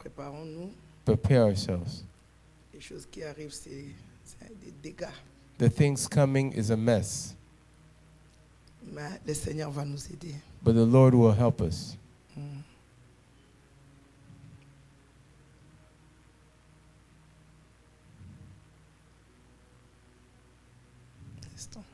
Préparons-nous. Prepare ourselves. Les choses qui arrivent, c'est des dégâts. The things coming is a mess, Mais le Seigneur va nous aider. but the Lord will help us. Instant.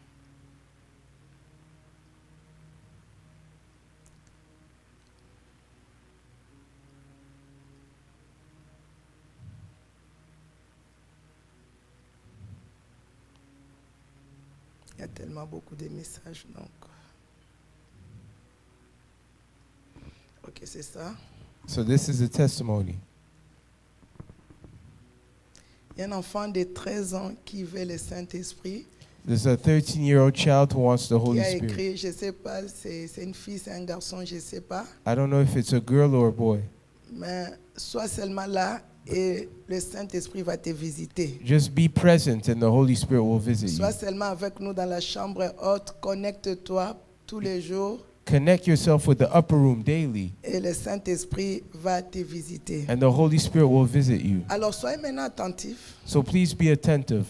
Il y a tellement beaucoup de messages, donc. Ok, c'est ça. So this is a testimony. Il y a un enfant de 13 ans qui veut le Saint-Esprit, There's a 13-year-old child who wants the qui Holy a Spirit. écrit, je ne sais pas, c'est une fille, c'est un garçon, je ne sais pas, I don't know if it's a girl or a boy. mais sois seulement là et le Saint-Esprit va te visiter. Just be present and the Holy Spirit will visit you. Sois seulement avec nous dans la chambre haute, connecte-toi tous les jours Connect yourself with the upper room daily, et le Saint-Esprit va te visiter. and the Holy Spirit will visit you. Alors soyez maintenant attentifs, So please be attentive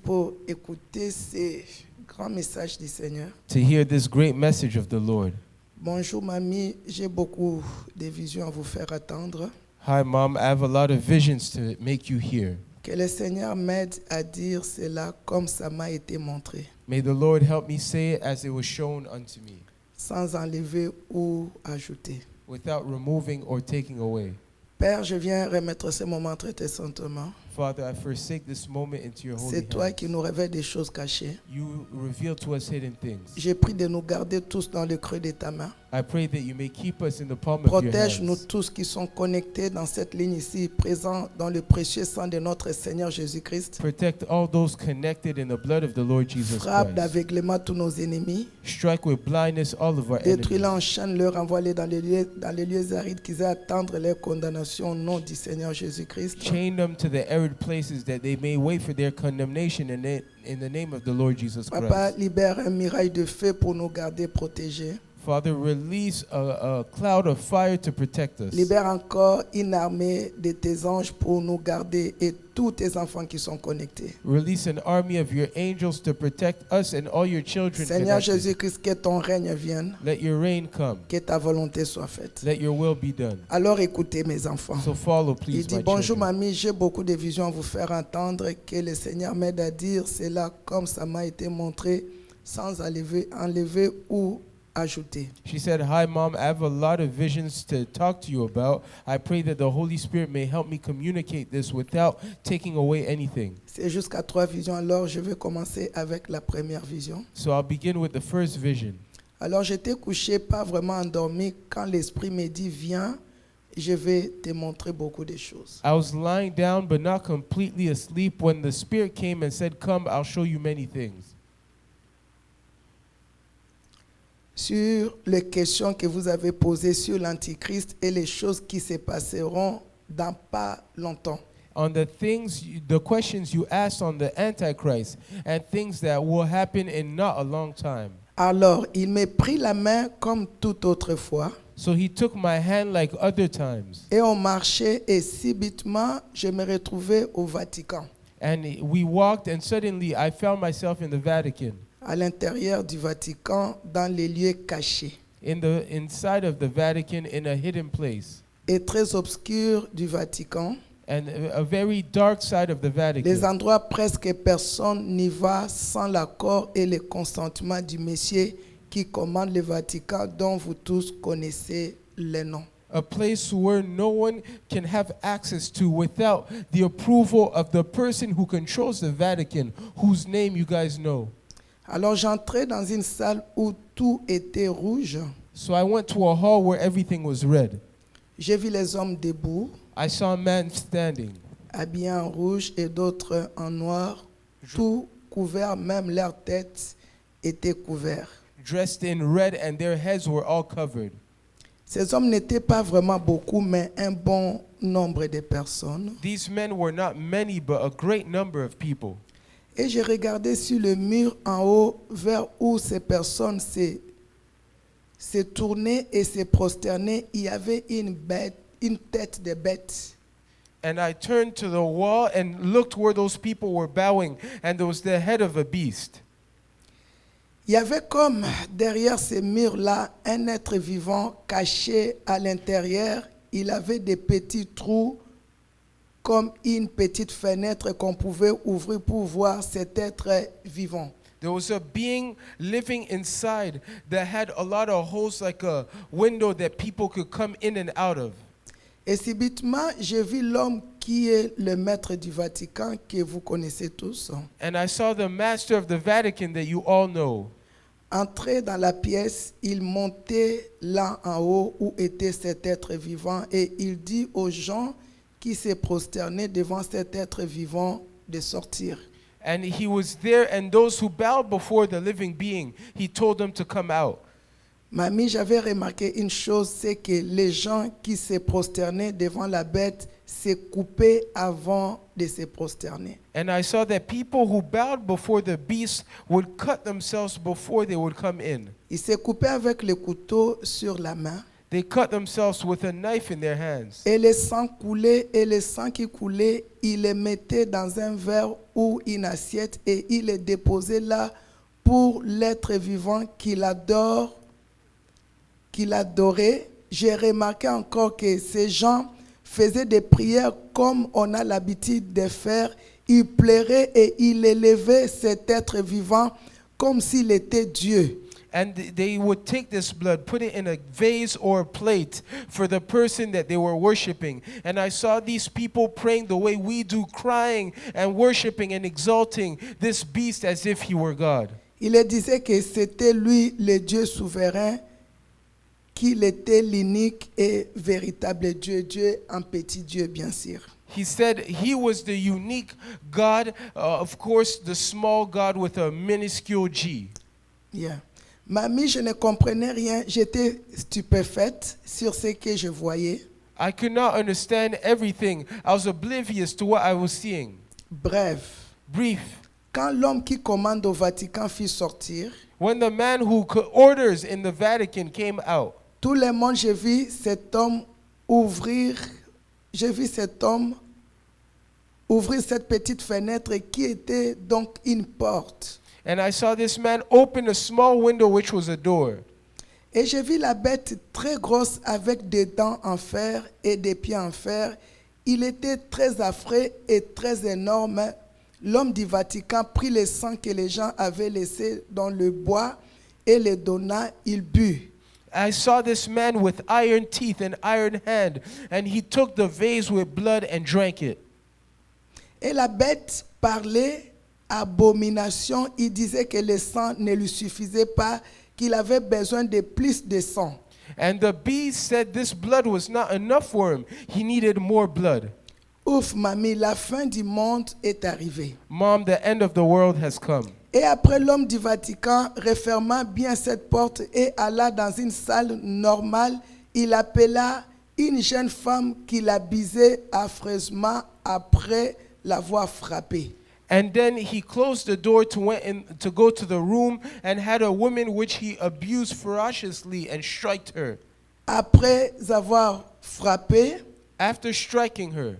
pour écouter ces grands messages du Seigneur. to hear this great message of the Lord. Bonjour mamie, j'ai beaucoup de visions à vous faire attendre. Hi, Mom. I have a lot of visions to make you hear. Que le Seigneur m'aide à dire cela comme ça m'a été montré, May the Lord help me say it as it was shown unto me, sans enlever ou ajouter. without removing or taking away. Père, je viens remettre ce moment entre tes sentiments. Father, I forsake this moment into your holy C'est toi qui hands. nous révèles des choses cachées. You reveal to us hidden things. J'ai pris de nous garder tous dans le creux de ta main. I pray that you may keep us in the palm of your Protège-nous hands. tous qui sont connectés dans cette ligne ici, présents dans le précieux sang de notre Seigneur Jésus-Christ. Protect all those connected in the blood of the Lord Jesus Frappe Christ. d'aveuglement tous nos ennemis. Strike with blindness all of our Détruis-les, enemies. enchaîne-les, renvoie-les dans les lieux arides qu'ils aient à attendre leur condamnation au nom du Seigneur Jésus-Christ. Chain them to the arid places that they may wait for their condemnation in the name of the Lord Jesus Papa, Christ. libère un mirail de feu pour nous garder protégés. Father, release a cloud of fire to protect us. Libère encore une armée de tes anges pour nous garder et tous tes enfants qui sont connectés. Release an army of your angels to protect us and all your children Seigneur connected. Jésus-Christ, que ton règne vienne, Let your reign come. que ta volonté soit faite. Let your will be done. Alors écoutez mes enfants. So follow, Il please, dit, my bonjour children. mamie, j'ai beaucoup de visions à vous faire entendre, que le Seigneur m'aide à dire cela comme ça m'a été montré, sans enlever ou ajouter. She said, "Hi, Mom. I have a lot of visions to talk to you about. I pray that the Holy Spirit may help me communicate this without taking away anything." C'est jusqu'à 3 visions, alors je vais commencer avec la première vision. So I'll begin with the first vision. Alors j'étais couché, pas vraiment endormi, quand l'Esprit me dit, viens, je vais te montrer beaucoup de choses. I was lying down but not completely asleep when the Spirit came and said, "Come, I'll show you many things." Sur les questions que vous avez posées sur l'Antichrist et les choses qui se passeront dans pas longtemps. On the things, the questions you asked on the Antichrist and things that will happen in not a long time. Alors, il me prit la main comme toute autre fois So he took my hand like other times, et on marchait et subitement, je me retrouvais au Vatican, and we walked, and suddenly I found myself in the Vatican, à l'intérieur du Vatican, dans les lieux cachés inside of the Vatican, in a hidden place, et très obscurs du Vatican. and a very dark side of the Les Vatican. endroits presque personne n'y va sans l'accord et le consentement du monsieur qui commande le Vatican, dont vous tous connaissez le nom. A place where no one can have access to without the approval of the person who controls the Vatican, whose name you guys know. Alors j'entrais dans une salle où tout était rouge. So I went to a hall where everything was red. J'ai vu les hommes debout, I saw a man standing, habillés en rouge et d'autres en noir, tout couverts, même leur tête était couverte. dressed in red, and their heads were all covered. Ces hommes n'étaient pas vraiment beaucoup, mais un bon nombre de personnes. These men were not many, but a great number of people. Et j'ai regardé sur le mur en haut vers où ces personnes se tournaient et se prosternaient. Il y avait une bête une tête de bête. And I turned to the wall and looked where those people were bowing, and there was the head of a beast. Il y avait comme derrière ces murs-là un être vivant caché à l'intérieur. Il avait des petits trous comme une petite fenêtre qu'on pouvait ouvrir pour voir cet être vivant. There was a being living inside that had a lot of holes like a window that people could come in and out of. Et subitement, j'ai vu l'homme qui est le maître du Vatican, que vous connaissez tous, And I saw the master of the Vatican that you all know. entrer dans la pièce. Il montait là en haut où était cet être vivant et il dit aux gens qui se prosternaient devant cet être vivant de sortir. And he was there, and those who bowed before the living being, he told them to come out. Mamie, j'avais remarqué une chose, c'est que les gens qui se prosternaient devant la bête se coupaient avant de se prosterner. And I saw that people who bowed before the beast would cut themselves before they would come in. Ils se coupaient avec le couteau sur la main. They cut themselves with a knife in their hands. Et le sang coulait, et le sang qui coulait, il le mettait dans un verre ou une assiette et il le déposait là pour l'être vivant qu'il adore, qu'il adorait. J'ai remarqué encore que ces gens faisaient des prières comme on a l'habitude de faire. Ils pleuraient et ils élevaient cet être vivant comme s'il était Dieu. And they would take this blood, put it in a vase or a plate for the person that they were worshiping. And I saw these people praying the way we do, crying and worshiping and exalting this beast as if he were God. Il le disait que c'était lui le Dieu souverain, qu'il était l'unique et véritable Dieu, Dieu en petit Dieu bien sûr. He said he was the unique God, of course, the small God with a minuscule G. Yeah. Mamie, je ne comprenais rien. J'étais stupéfaite sur ce que je voyais. I could not understand everything. I was oblivious to what I was seeing. Bref, Brief. quand l'homme qui commande au Vatican fit sortir, When the man who orders in the Vatican came out, tout le monde, j'ai vu cet homme ouvrir cette petite fenêtre qui était donc une porte. and I saw this man open a small window which was a door. Et j'ai vu la bête très grosse avec des dents en fer et des pieds en fer. Il était très affreux et très énorme. L'homme du Vatican prit le sang que les gens avaient laissé dans le bois et le donna. Il but. I saw this man with iron teeth and iron hand, and he took the vase with blood and drank it. Et la bête parlait abomination. Il disait que le sang ne lui suffisait pas, qu'il avait besoin de plus de sang. And the beast said this blood was not enough for him. He needed more blood. Ouf, mamie, la fin du monde est arrivée. Mom, the end of the world has come. Et après, l'homme du Vatican referma bien cette porte et alla dans une salle normale. Il appela une jeune femme qui l'abusait affreusement après l'avoir frappée. And then he closed the door to go to the room and had a woman which he abused ferociously and struck her. Après avoir frappé, After striking her,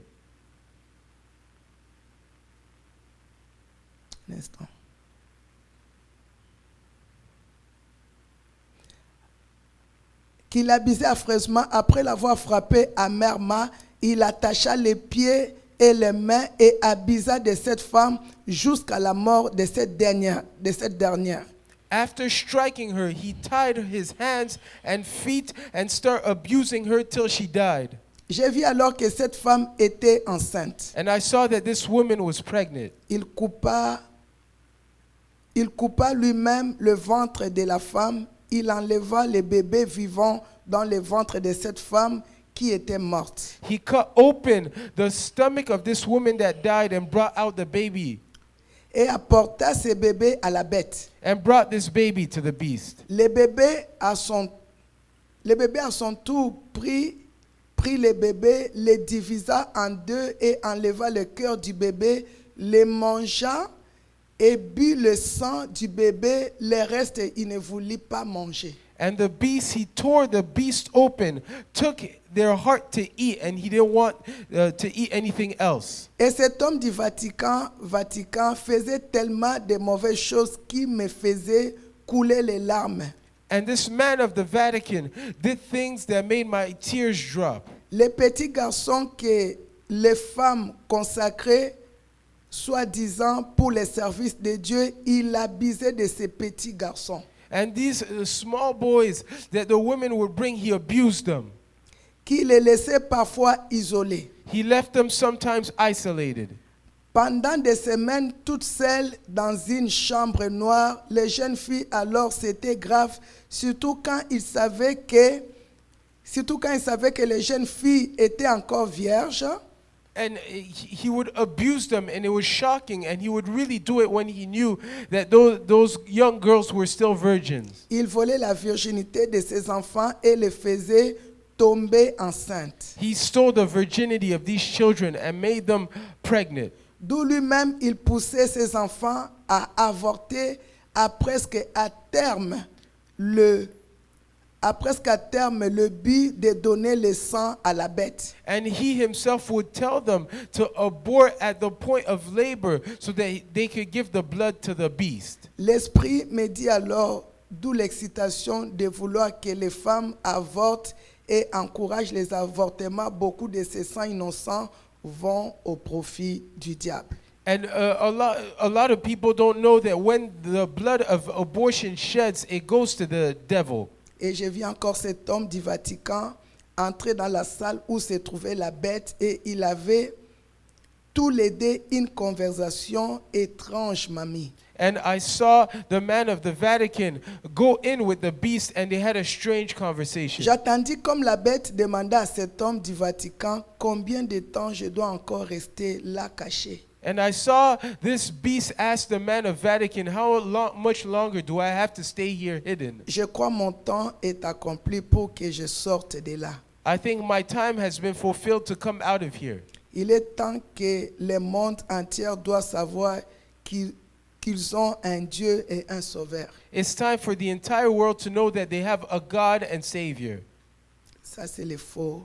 un instant. Qu'il l'abusait affreusement, après l'avoir frappé amèrement, il attacha les pieds et les mains et abusa de cette femme jusqu'à la mort de cette dernière. after striking her, he tied his hands and feet and started abusing her till she died. J'ai vu alors que cette femme était enceinte. And I saw that this woman was pregnant. Il coupa lui-même le ventre de la femme. Il enleva le bébé vivant dans le ventre de cette femme qui était morte. He cut open the stomach of this woman that died and brought out the baby Et apporta ce bébé à la bête. and brought this baby to the beast. Le bébé à son tour prit le bébé, le divisa en deux et enleva le cœur du bébé, le mangea et but le sang du bébé. Le reste, il ne voulut pas manger. And the beast, he tore the beast open, took their heart to eat, and he didn't want to eat anything else. Et cet homme du Vatican faisait tellement de mauvaises choses qui me faisaient couler les larmes. And this man of the Vatican did things that made my tears drop. Les petits garçons que les femmes consacraient, soi-disant pour les services de Dieu, il abusait de ces petits garçons. And these small boys that the women would bring, he abused them. Qui les laissait parfois isolés. He left them sometimes isolated. Pendant des semaines, toutes seules dans une chambre noire, les jeunes filles alors c'était grave, surtout quand ils savaient que les jeunes filles étaient encore vierges. And he would abuse them, and it was shocking, and he would really do it when he knew that those young girls were still virgins. Il volait la virginité de ses enfants et les faisait tomber enceintes. He stole the virginity of these children and made them pregnant. D'où lui-même, il poussait ses enfants à avorter à presque à terme le but de donner le sang à la bête. And he himself would tell them to abort at the point of labor so that they could give the blood to the beast. L'esprit me dit alors, d'où l'excitation de vouloir que les femmes avortent et encourage les avortements. Beaucoup de ces sangs innocents vont au profit du diable. And a lot of people don't know that when the blood of abortion sheds, it goes to the devil. Et je vis encore cet homme du Vatican entrer dans la salle où se trouvait la bête et il avait tous les deux une conversation étrange, mamie. And I saw the man of the Vatican go in with the beast, and they had a strange conversation. J'attendis comme la bête demanda à cet homme du Vatican combien de temps je dois encore rester là caché. And I saw this beast ask the man of Vatican, much longer do I have to stay here hidden? Je crois mon temps est accompli pour que je sorte de là. I think my time has been fulfilled to come out of here. Il est temps que le monde entier doit savoir qu'ils ont un Dieu et un Sauveur. It's time for the entire world to know that they have a God and Savior. Ça, c'est le faux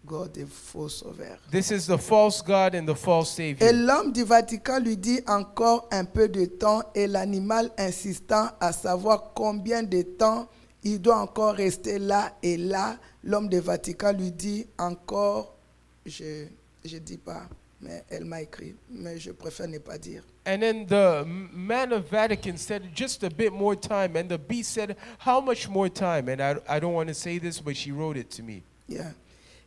God et faux Sauveur. This is the false God and the false Et Savior. l'homme du Vatican lui dit encore un peu de temps et l'animal insistant à savoir combien de temps il doit encore rester là et là. L'homme du Vatican lui dit encore, je dis pas, mais elle m'a écrit, mais je préfère ne pas dire. And then the man of Vatican said just a bit more time, and the beast said, how much more time? And I don't want to say this, but she wrote it to me. Yeah.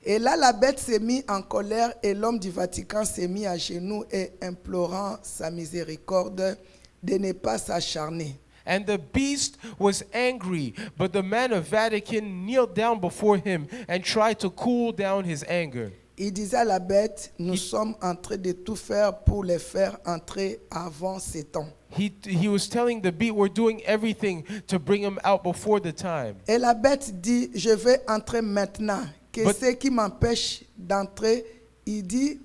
Et là, la bête s'est mise en colère et l'homme du Vatican s'est mis à genoux et implorant sa miséricorde de ne pas s'acharner. And the beast was angry, but the man of Vatican kneeled down before him and tried to cool down his anger. Il disait à la bête, nous sommes en train de tout faire pour les faire entrer avant ces temps. He was telling the beast, we're doing everything to bring him out before the time. Et la bête dit, je vais entrer maintenant. Qu'est-ce qui m'empêche d'entrer? Il dit,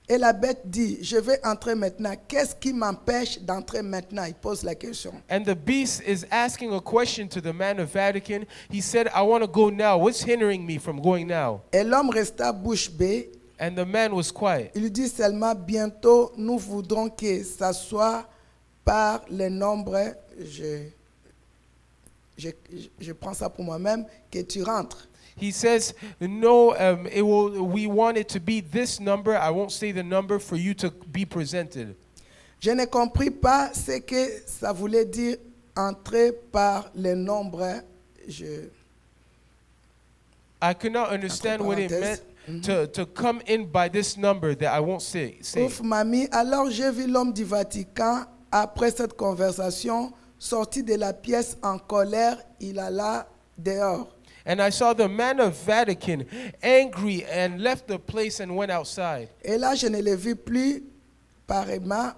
Et la bête dit, je vais entrer maintenant. Qu'est-ce qui m'empêche d'entrer maintenant? Il pose la question. And the beast is asking a question to the man of Vatican. He said, I want to go now. What's hindering me from going now? Et l'homme resta bouche bée. And the man was quiet. Il dit seulement, bientôt, nous voudrons que ça soit par le nombre, je prends ça pour moi-même, que tu rentres. He says, no, we want it to be this number. I won't say the number for you to be presented. Je ne compris pas ce que ça voulait dire entrer par le nombre. I could not understand what it meant to come in by this number that I won't say. Ouf, mamie, alors j'ai vu l'homme du Vatican, après cette conversation, sorti de la pièce en colère, il alla dehors. And I saw the man of Vatican angry and left the place and went outside. Et là, je ne l'ai vu plus pareillement,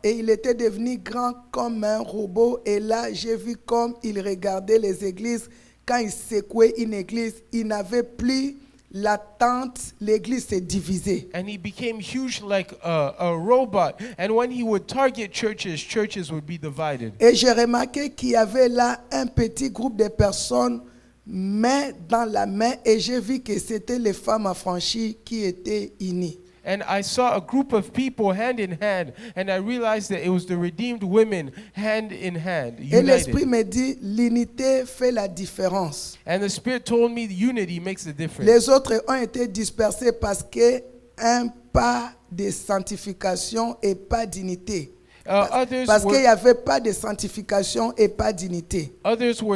et il était devenu grand comme un robot. Et là, j'ai vu comme il regardait les églises. Quand il secouait une église, il n'avait plus l'attente, l'église s'est divisée. And he became huge like a robot. And when he would target churches would be divided. Et j'ai remarqué qu'il y avait là un petit groupe de personnes main dans la main, et j'ai vu que c'était les femmes affranchies qui étaient unies. And I saw a group of people hand in hand, and I realized that it was the redeemed women hand in hand, Et l'Esprit united. me dit, l'unité fait la différence. And the Spirit told me unity makes a difference. Les autres ont été dispersés parce qu'un pas de sanctification et pas d'unité. Others Parce qu'il n'y were avait pas de sanctification et pas d'unité.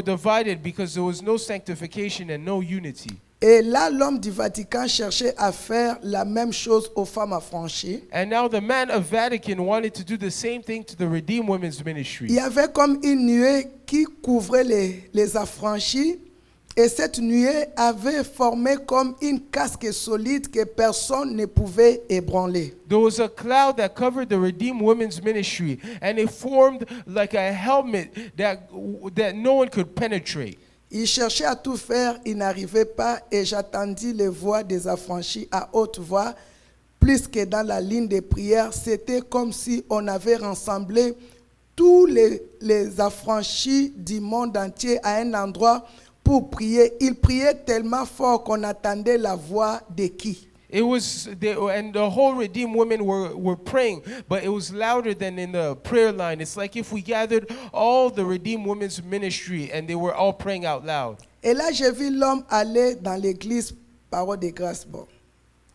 divided because there was no sanctification and no unity. Et là, l'homme du Vatican cherchait à faire la même chose aux femmes affranchies. And now the man of Vatican wanted to do the same thing to the Redeemed Women's Il Ministry. y avait comme une nuée qui couvrait les affranchis. Et cette nuée avait formé comme une casque solide que personne ne pouvait ébranler. There was a cloud that covered the Redeemed Women's Ministry, and it formed like a helmet that no one could penetrate. Il cherchait à tout faire, il n'arrivait pas, et j'attendis les voix des affranchis à haute voix, plus que dans la ligne de prière. C'était comme si on avait rassemblé tous les affranchis du monde entier à un endroit pour prier. Ils priaient tellement fort qu'on attendait la voix de qui? It was, and the whole Redeemed women were praying, but it was louder than in the prayer line. It's like if we gathered all the Redeemed Women's Ministry and they were all praying out loud. Et là, j'ai vu l'homme aller dans l'église Parole de grâce. Bon.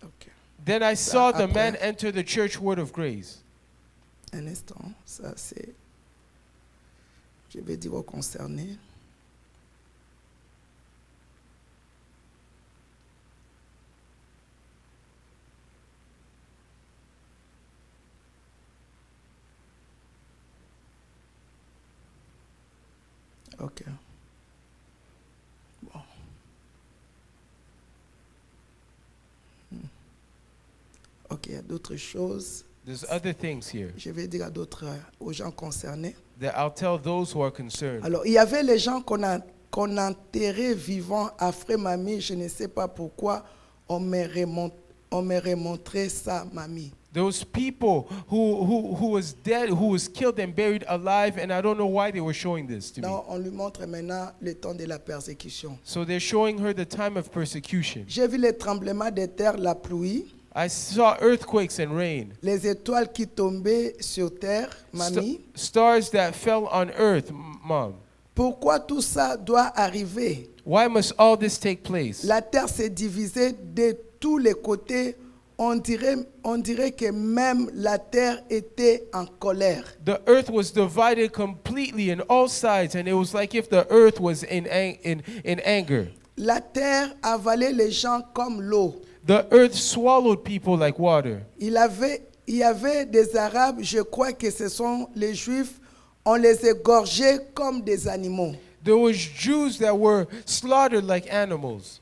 Ok. Then I saw the après. man enter the church Word of Grace. Un instant, ça c'est, je vais dire aux concernés. Ok. Bon. Ok, il y a d'autres choses. There's other things here Je vais dire à d'autres, aux gens concernés. that I'll tell those who are concerned. Alors, il y avait les gens qu'on enterrait vivants à Frémamie. Je ne sais pas pourquoi on me remontré ça, mamie. Those people who was dead, who was killed and buried alive, and I don't know why they were showing this to me. Donc, on lui montre maintenant le temps de la persécution. So they're showing her the time of persecution. J'ai vu les tremblements de terre, la pluie, I saw earthquakes and rain, les étoiles qui tombaient sur terre, mamie. stars that fell on earth, Mom. Pourquoi tout ça doit arriver? Why must all this take place? La terre s'est divisée de tous les côtés. On dirait que même la terre était en colère. The earth was divided completely in all sides, and it was like if the earth was in anger. La terre avalait les gens comme l'eau. The earth swallowed people like water. Il y avait des Arabes, je crois que ce sont les Juifs, on les égorgeait comme des animaux. There was Jews that were slaughtered like animals.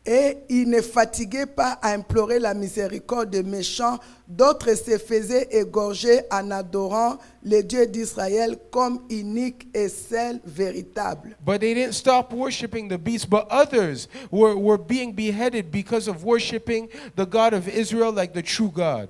Et ils ne fatiguaient pas à implorer la miséricorde des méchants. D'autres se faisaient égorger en adorant le Dieu d'Israël comme unique et seul véritable. But they didn't stop worshiping the beast, but others were being beheaded because of worshiping the God of Israel like the true God.